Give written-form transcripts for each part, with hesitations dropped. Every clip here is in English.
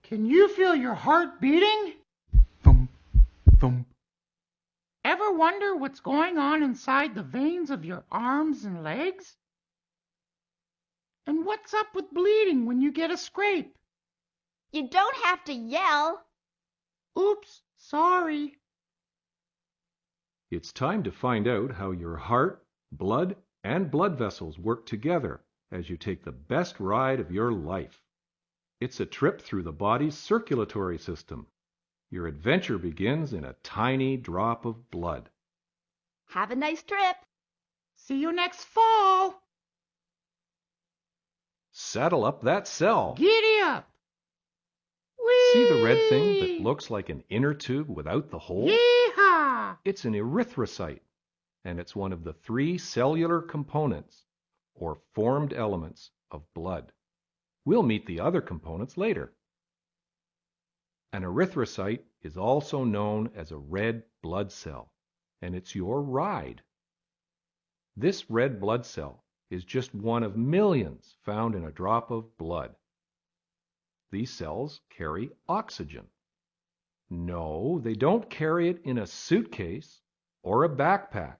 Can you feel your heart beating? Thump, thump. Ever wonder what's going on inside the veins of your arms and legs? And what's up with bleeding when you get a scrape? You don't have to yell. Oops, sorry. It's time to find out how your heart, blood, and blood vessels work together as you take the best ride of your life. It's a trip through the body's circulatory system. Your adventure begins in a tiny drop of blood. Have a nice trip. See you next fall. Saddle up that cell. Giddy up. Whee! See the red thing that looks like an inner tube without the hole? Yee-haw! It's an erythrocyte, and it's one of the 3 cellular components, or formed elements, of blood. We'll meet the other components later. An erythrocyte is also known as a red blood cell, and it's your ride. This red blood cell is just one of millions found in a drop of blood. These cells carry oxygen. No, they don't carry it in a suitcase or a backpack.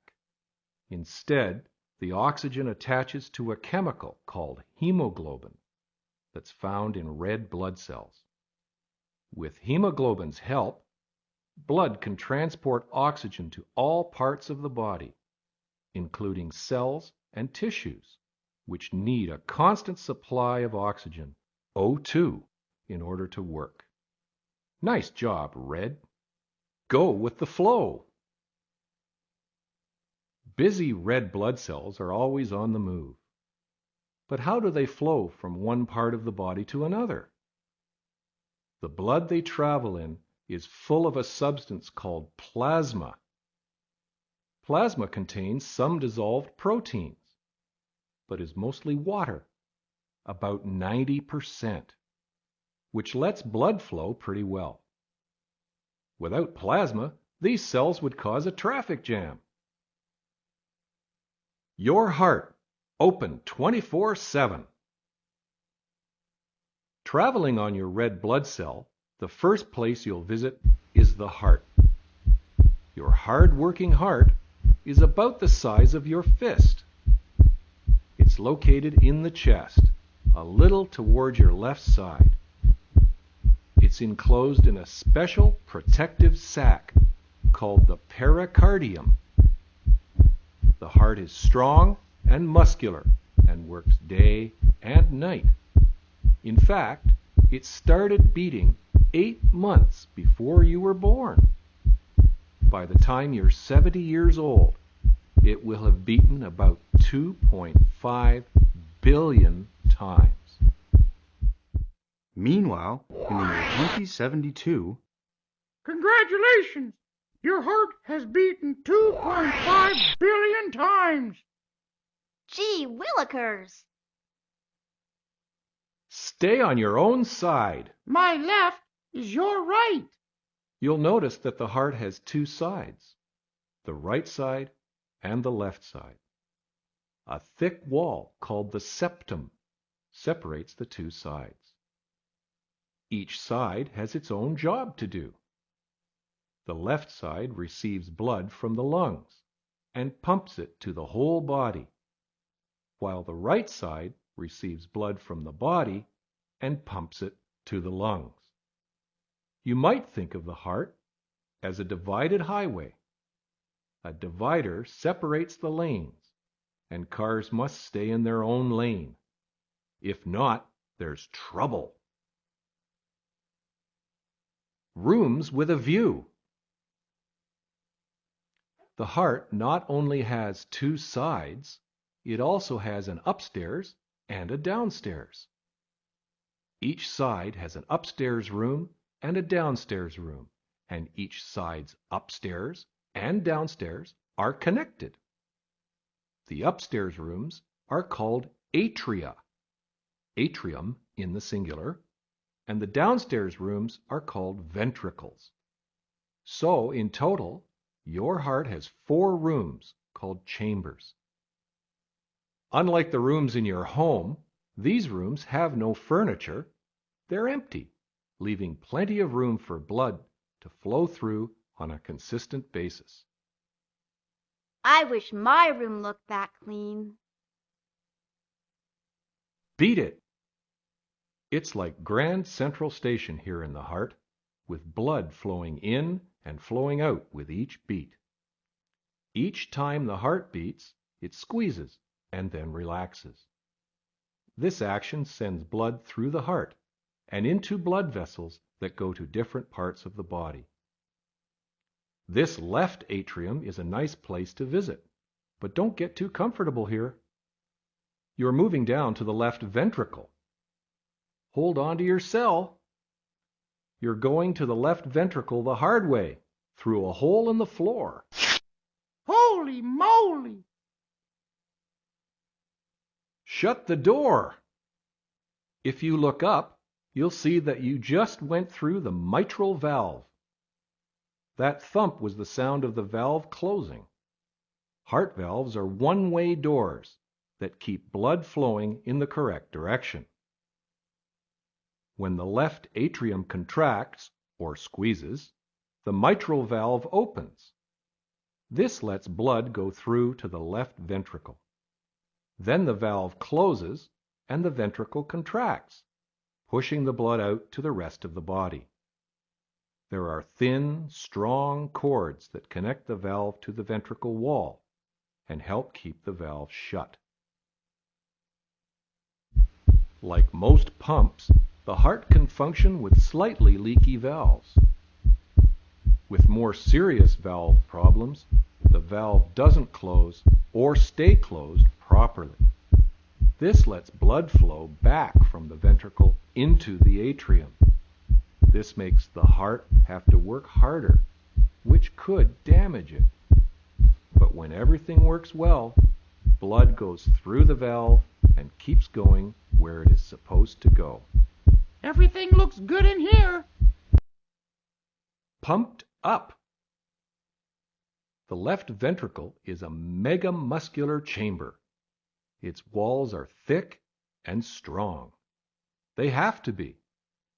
Instead, the oxygen attaches to a chemical called hemoglobin that's found in red blood cells. With hemoglobin's help, blood can transport oxygen to all parts of the body, including cells and tissues, which need a constant supply of oxygen, O2, in order to work. Nice job, Red. Go with the flow. Busy red blood cells are always on the move. But how do they flow from one part of the body to another? The blood they travel in is full of a substance called plasma. Plasma contains some dissolved proteins, but is mostly water, about 90%, which lets blood flow pretty well. Without plasma, these cells would cause a traffic jam. Your heart, open 24/7. Traveling on your red blood cell, the first place you'll visit is the heart. Your hard-working heart is about the size of your fist. It's located in the chest, a little toward your left side. It's enclosed in a special protective sac called the pericardium. The heart is strong and muscular and works day and night. In fact, it started beating 8 months before you were born. By the time you're 70 years old, it will have beaten about 2.5 billion times. Meanwhile, in the year 2072, Congratulations! Your heart has beaten 2.5 billion times. Gee willikers. Stay on your own side. My left is your right. You'll notice that the heart has 2 sides, the right side and the left side. A thick wall called the septum separates the 2 sides. Each side has its own job to do. The left side receives blood from the lungs and pumps it to the whole body, while the right side receives blood from the body and pumps it to the lungs. You might think of the heart as a divided highway. A divider separates the lanes, and cars must stay in their own lane. If not, there's trouble. Rooms with a view. The heart not only has 2 sides, it also has an upstairs and a downstairs. Each side has an upstairs room and a downstairs room, and each side's upstairs and downstairs are connected. The upstairs rooms are called atria, atrium in the singular, and the downstairs rooms are called ventricles. So, in total, your heart has 4 rooms called chambers. Unlike the rooms in your home, these rooms have no furniture. They're empty, leaving plenty of room for blood to flow through on a consistent basis. I wish my room looked that clean. Beat it! It's like Grand Central Station here in the heart, with blood flowing in and flowing out with each beat. Each time the heart beats, it squeezes and then relaxes. This action sends blood through the heart and into blood vessels that go to different parts of the body. This left atrium is a nice place to visit, but don't get too comfortable here. You're moving down to the left ventricle. Hold on to your cell. You're going to the left ventricle the hard way, through a hole in the floor. Holy moly! Shut the door. If you look up, you'll see that you just went through the mitral valve. That thump was the sound of the valve closing. Heart valves are one-way doors that keep blood flowing in the correct direction. When the left atrium contracts, or squeezes, the mitral valve opens. This lets blood go through to the left ventricle. Then the valve closes and the ventricle contracts, pushing the blood out to the rest of the body. There are thin, strong cords that connect the valve to the ventricle wall and help keep the valve shut. Like most pumps, the heart can function with slightly leaky valves. With more serious valve problems, the valve doesn't close or stay closed properly. This lets blood flow back from the ventricle into the atrium. This makes the heart have to work harder, which could damage it. But when everything works well, blood goes through the valve and keeps going where it is supposed to go. Everything looks good in here. Pumped up. The left ventricle is a megamuscular chamber. Its walls are thick and strong. They have to be,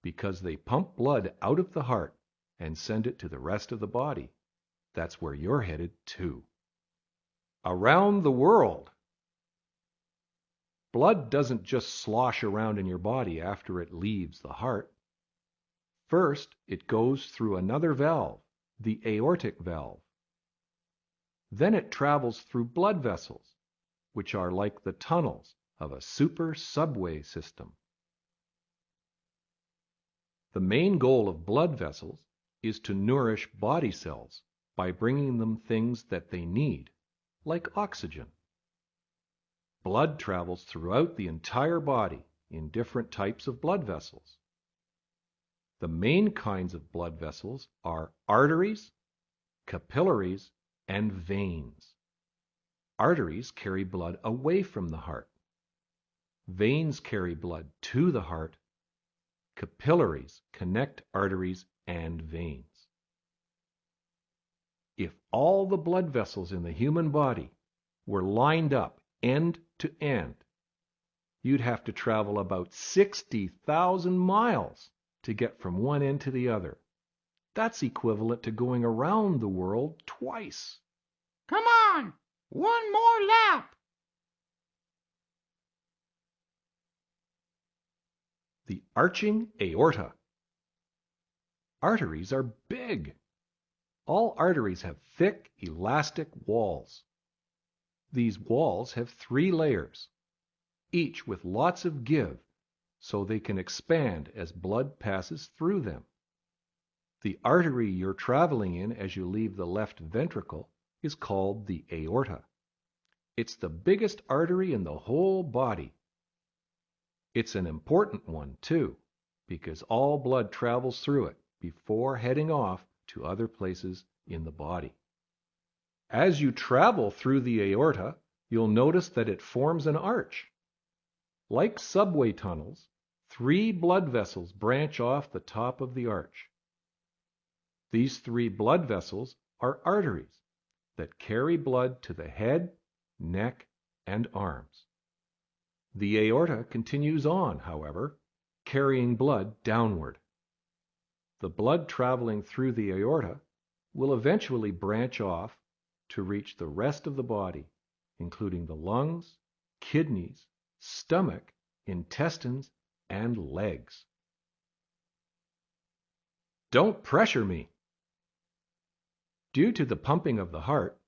because they pump blood out of the heart and send it to the rest of the body. That's where you're headed too. Around the world. Blood doesn't just slosh around in your body after it leaves the heart. First, it goes through another valve, the aortic valve. Then it travels through blood vessels, which are like the tunnels of a super subway system. The main goal of blood vessels is to nourish body cells by bringing them things that they need, like oxygen. Blood travels throughout the entire body in different types of blood vessels. The main kinds of blood vessels are arteries, capillaries, and veins. Arteries carry blood away from the heart. Veins carry blood to the heart. Capillaries connect arteries and veins. If all the blood vessels in the human body were lined up end to end, you'd have to travel about 60,000 miles to get from one end to the other. That's equivalent to going around the world twice. Come on, one more lap. The arching aorta. Arteries are big. All arteries have thick, elastic walls. These walls have 3 layers, each with lots of give, so they can expand as blood passes through them. The artery you're traveling in as you leave the left ventricle is called the aorta. It's the biggest artery in the whole body. It's an important one, too, because all blood travels through it before heading off to other places in the body. As you travel through the aorta, you'll notice that it forms an arch. Like subway tunnels, 3 blood vessels branch off the top of the arch. These 3 blood vessels are arteries that carry blood to the head, neck, and arms. The aorta continues on, however, carrying blood downward. The blood traveling through the aorta will eventually branch off to reach the rest of the body, including the lungs, kidneys, stomach, intestines, and legs. Don't pressure me. Due to the pumping of the heart,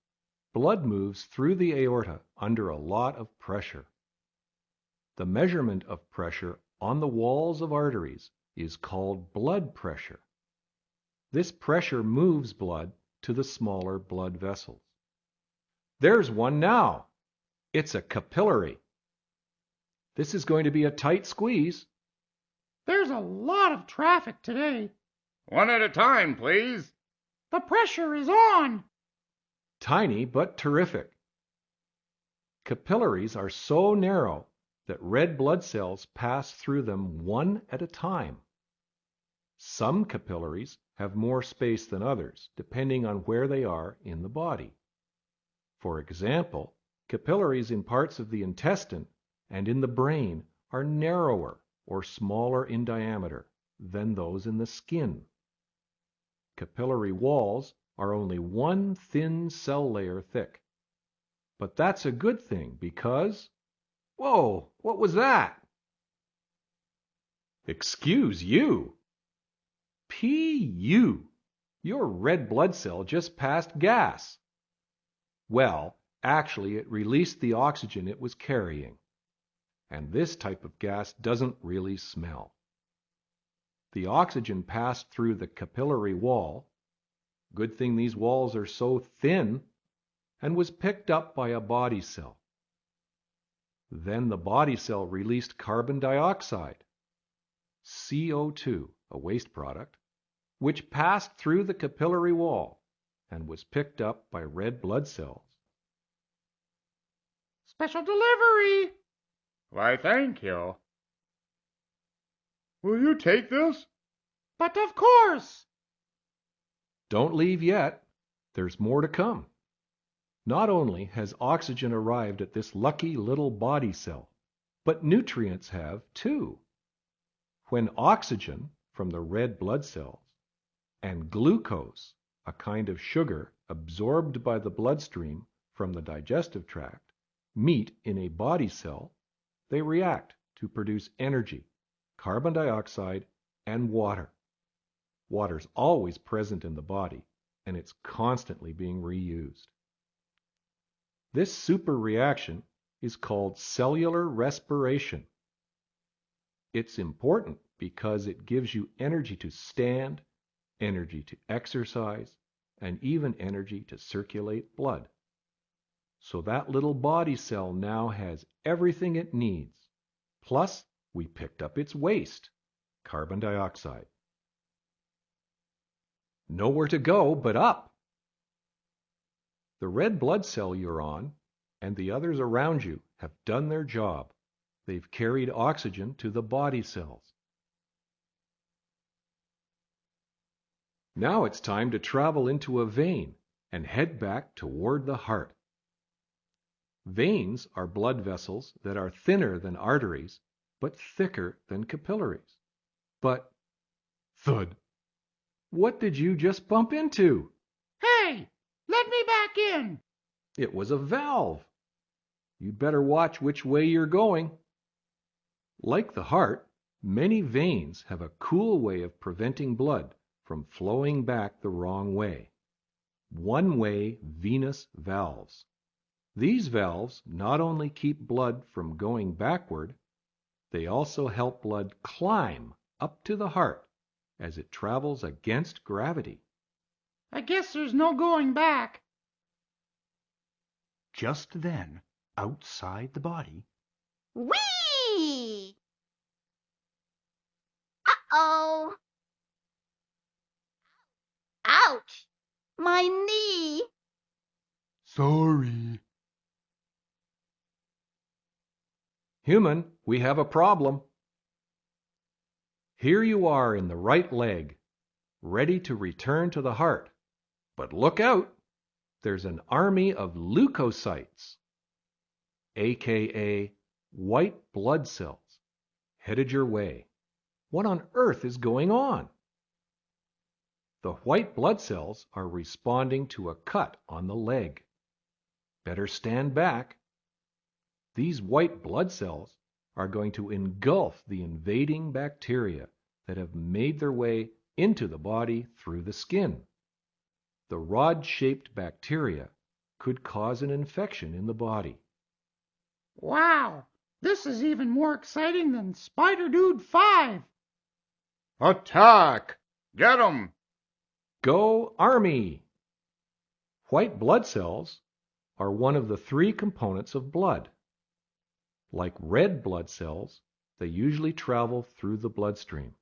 blood moves through the aorta under a lot of pressure. The measurement of pressure on the walls of arteries is called blood pressure. This pressure moves blood to the smaller blood vessels. There's one now. It's a capillary. This is going to be a tight squeeze. There's a lot of traffic today. One at a time, please. The pressure is on. Tiny but terrific. Capillaries are so narrow that red blood cells pass through them one at a time. Some capillaries have more space than others, depending on where they are in the body. For example, capillaries in parts of the intestine and in the brain are narrower or smaller in diameter than those in the skin. Capillary walls are only one thin cell layer thick. But that's a good thing because... Whoa, what was that? Excuse you. P.U. Your red blood cell just passed gas. Well, actually it released the oxygen it was carrying. And this type of gas doesn't really smell. The oxygen passed through the capillary wall. Good thing these walls are so thin, and was picked up by a body cell. Then the body cell released carbon dioxide, CO2, a waste product, which passed through the capillary wall and was picked up by red blood cells. Special delivery. Why, thank you. Will you take this? But of course. Don't leave yet. There's more to come. Not only has oxygen arrived at this lucky little body cell, but nutrients have too. When oxygen from the red blood cells and glucose, a kind of sugar absorbed by the bloodstream from the digestive tract, meet in a body cell, they react to produce energy, carbon dioxide, and water. Water's always present in the body, and it's constantly being reused. This super reaction is called cellular respiration. It's important because it gives you energy to stand, energy to exercise, and even energy to circulate blood. So that little body cell now has everything it needs. Plus, we picked up its waste, carbon dioxide. Nowhere to go but up. The red blood cell you're on and the others around you have done their job. They've carried oxygen to the body cells. Now it's time to travel into a vein and head back toward the heart. Veins are blood vessels that are thinner than arteries, but thicker than capillaries. But, thud, what did you just bump into? Hey, let me back in. It was a valve. You'd better watch which way you're going. Like the heart, many veins have a cool way of preventing blood from flowing back the wrong way. One-way venous valves. These valves not only keep blood from going backward, they also help blood climb up to the heart as it travels against gravity. I guess there's no going back. Just then, outside the body, Whee! Uh-oh. Ouch! My knee! sorry. Human, we have a problem. Here you are in the right leg, ready to return to the heart. But look out! There's an army of leukocytes, aka white blood cells, headed your way. What on earth is going on? The white blood cells are responding to a cut on the leg. Better stand back. These white blood cells are going to engulf the invading bacteria that have made their way into the body through the skin. The rod-shaped bacteria could cause an infection in the body. Wow, this is even more exciting than Spider Dude 5. Attack! Get 'em! Go Army! White blood cells are one of the three components of blood. Like red blood cells, they usually travel through the bloodstream.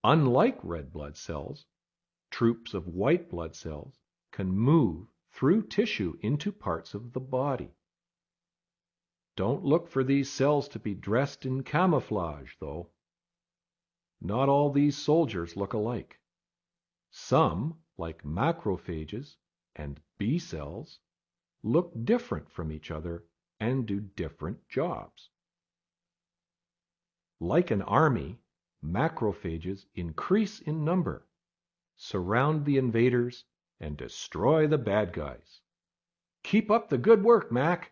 Unlike red blood cells, troops of white blood cells can move through tissue into parts of the body. Don't look for these cells to be dressed in camouflage, though. Not all these soldiers look alike. Some, like macrophages and B cells, look different from each other and do different jobs. Like an army, macrophages increase in number, surround the invaders, and destroy the bad guys. Keep up the good work, Mac!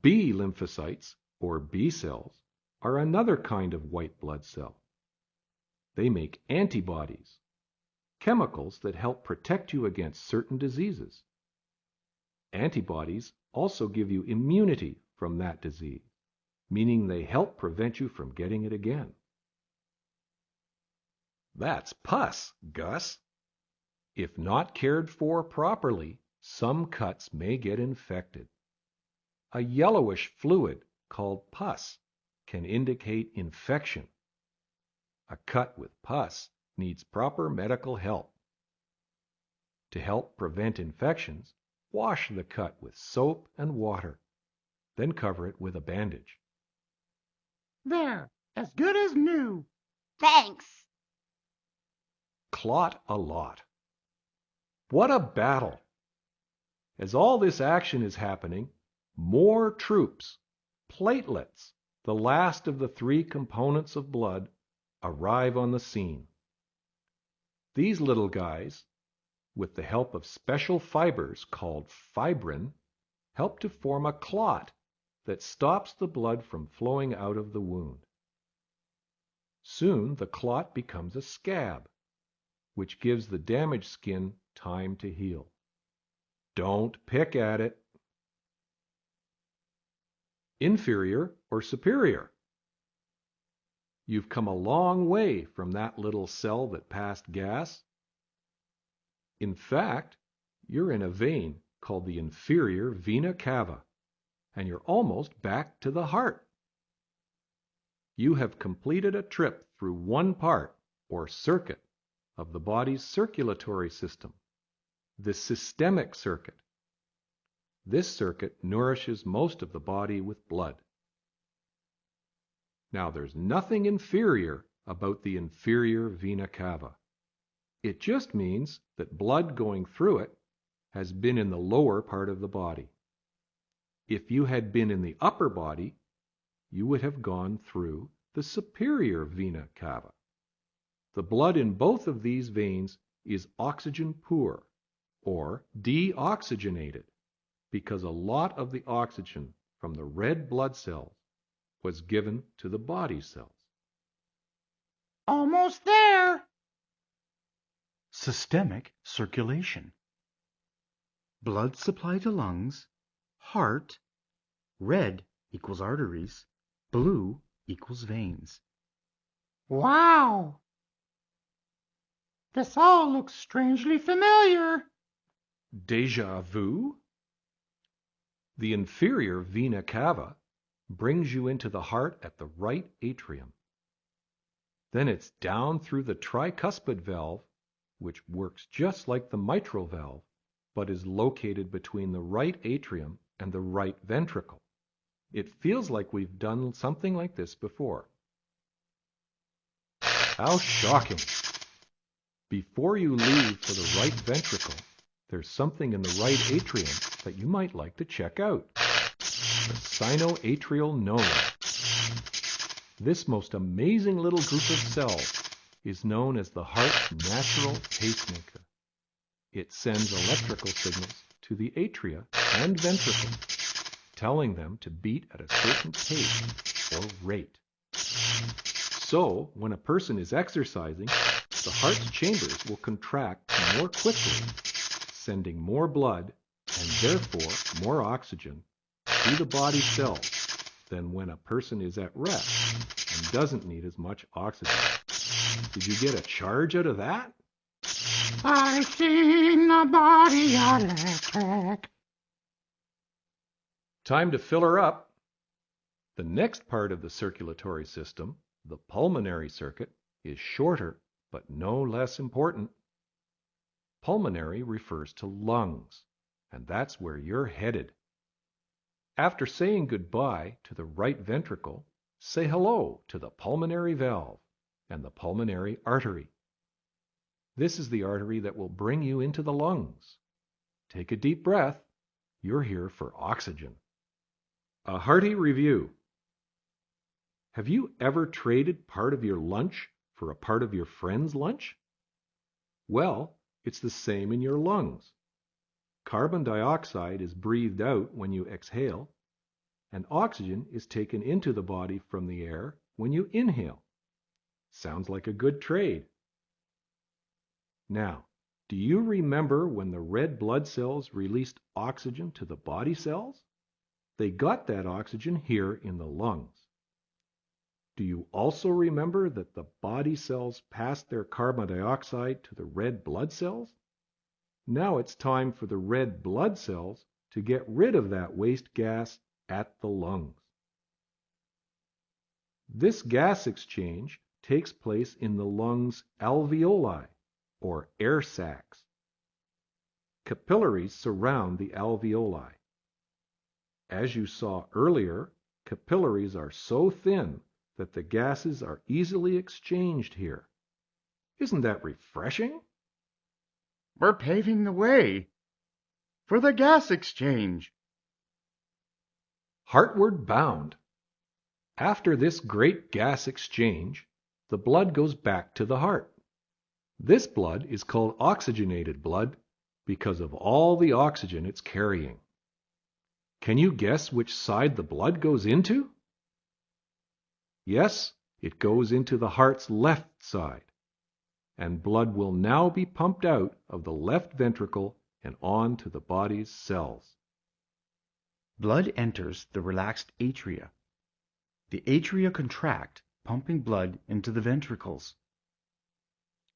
B lymphocytes, or B cells, are another kind of white blood cell. They make antibodies, chemicals that help protect you against certain diseases. Antibodies also give you immunity from that disease, meaning they help prevent you from getting it again. That's pus, Gus. If not cared for properly, some cuts may get infected. A yellowish fluid called pus can indicate infection. A cut with pus needs proper medical help. To help prevent infections, wash the cut with soap and water, then cover it with a bandage. There, as good as new. Thanks. Clot a lot. What a battle! As all this action is happening, more troops, platelets, the last of the three components of blood, arrive on the scene. These little guys, with the help of special fibers called fibrin, help to form a clot that stops the blood from flowing out of the wound. Soon the clot becomes a scab, which gives the damaged skin time to heal. Don't pick at it. Inferior or superior? You've come a long way from that little cell that passed gas. In fact, you're in a vein called the inferior vena cava, and you're almost back to the heart. You have completed a trip through one part, or circuit, of the body's circulatory system, the systemic circuit. This circuit nourishes most of the body with blood. Now, there's nothing inferior about the inferior vena cava. It just means that blood going through it has been in the lower part of the body. If you had been in the upper body, you would have gone through the superior vena cava. The blood in both of these veins is oxygen poor, or deoxygenated, because a lot of the oxygen from the red blood cells was given to the body cells. Almost there. Systemic circulation. Blood supply to lungs, heart, red equals arteries, blue equals veins. Wow. This all looks strangely familiar. Déjà vu? The inferior vena cava brings you into the heart at the right atrium. Then it's down through the tricuspid valve, which works just like the mitral valve, but is located between the right atrium and the right ventricle. It feels like we've done something like this before. How shocking! Before you leave for the right ventricle, there's something in the right atrium that you might like to check out. The sinoatrial node. This most amazing little group of cells is known as the heart's natural pacemaker. It sends electrical signals to the atria and ventricles, telling them to beat at a certain pace or rate. So, when a person is exercising, the heart's chambers will contract more quickly, sending more blood and therefore more oxygen to the body cells than when a person is at rest and doesn't need as much oxygen. Did you get a charge out of that? I seen the body electric. Time to fill her up. The next part of the circulatory system, the pulmonary circuit, is shorter but no less important. Pulmonary refers to lungs, and that's where you're headed. After saying goodbye to the right ventricle, say hello to the pulmonary valve and the pulmonary artery. This is the artery that will bring you into the lungs. Take a deep breath. You're here for oxygen. A hearty review. Have you ever traded part of your lunch for a part of your friend's lunch? Well, it's the same in your lungs. Carbon dioxide is breathed out when you exhale, and oxygen is taken into the body from the air when you inhale. Sounds like a good trade. Now, do you remember when the red blood cells released oxygen to the body cells? They got that oxygen here in the lungs. Do you also remember that the body cells passed their carbon dioxide to the red blood cells? Now it's time for the red blood cells to get rid of that waste gas at the lungs. This gas exchange takes place in the lungs' alveoli, or air sacs. Capillaries surround the alveoli. As you saw earlier, capillaries are so thin that the gases are easily exchanged here. Isn't that refreshing? We're paving the way for the gas exchange. Heartward bound. After this great gas exchange, the blood goes back to the heart. This blood is called oxygenated blood because of all the oxygen it's carrying. Can you guess which side the blood goes into? Yes, it goes into the heart's left side, and blood will now be pumped out of the left ventricle and on to the body's cells. Blood enters the relaxed atria. The atria contract, pumping blood into the ventricles.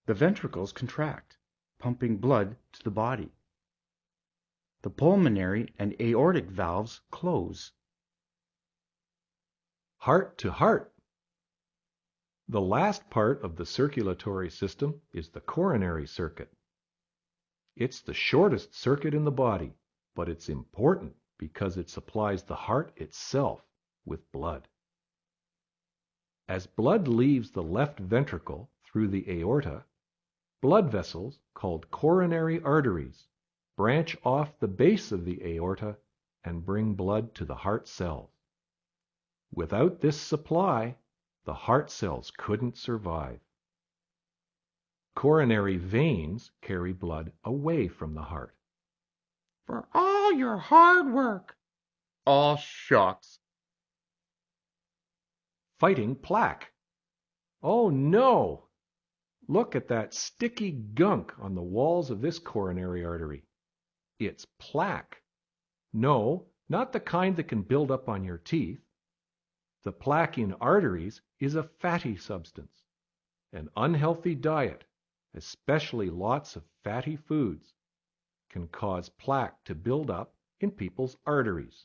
The ventricles contract, pumping blood to the body. The pulmonary and aortic valves close. Heart to heart. The last part of the circulatory system is the coronary circuit. It's the shortest circuit in the body, but it's important because it supplies the heart itself with blood. As blood leaves the left ventricle through the aorta, blood vessels called coronary arteries branch off the base of the aorta and bring blood to the heart cells. Without this supply, the heart cells couldn't survive. Coronary veins carry blood away from the heart. For all your hard work. Aw, shucks. Fighting plaque. Oh no! Look at that sticky gunk on the walls of this coronary artery. It's plaque. No, not the kind that can build up on your teeth. The plaque in arteries is a fatty substance. An unhealthy diet, especially lots of fatty foods, can cause plaque to build up in people's arteries,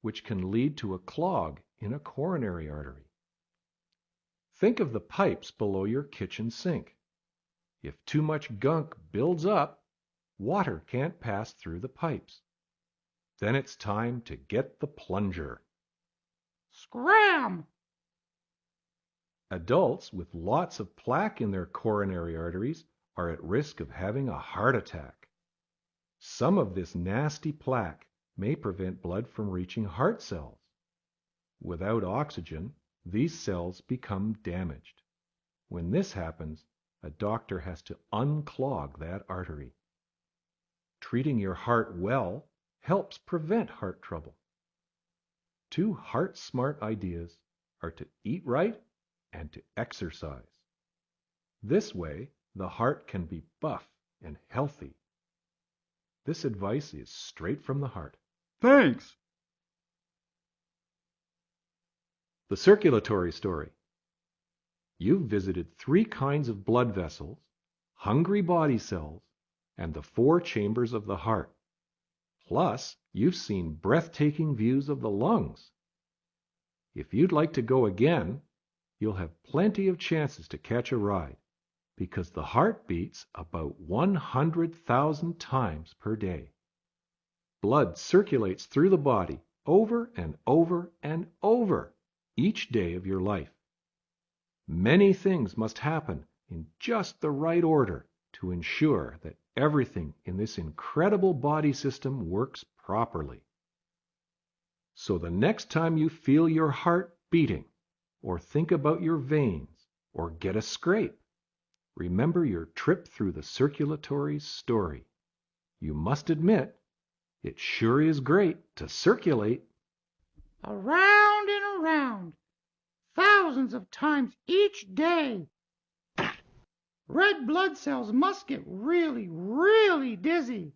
which can lead to a clog in a coronary artery. Think of the pipes below your kitchen sink. If too much gunk builds up, water can't pass through the pipes. Then it's time to get the plunger. Scram! Adults with lots of plaque in their coronary arteries are at risk of having a heart attack. Some of this nasty plaque may prevent blood from reaching heart cells. Without oxygen, these cells become damaged. When this happens, a doctor has to unclog that artery. Treating your heart well helps prevent heart trouble. 2 heart-smart ideas are to eat right and to exercise. This way, the heart can be buff and healthy. This advice is straight from the heart. Thanks. The Circulatory Story. You've visited 3 kinds of blood vessels, hungry body cells, and the 4 chambers of the heart. Plus, you've seen breathtaking views of the lungs. If you'd like to go again, you'll have plenty of chances to catch a ride, because the heart beats about 100,000 times per day. Blood circulates through the body over and over and over each day of your life. Many things must happen in just the right order to ensure that everything in this incredible body system works properly. So the next time you feel your heart beating, or think about your veins, or get a scrape, remember your trip through the circulatory story. You must admit, it sure is great to circulate. Around and around, thousands of times each day. Red blood cells must get really, really dizzy.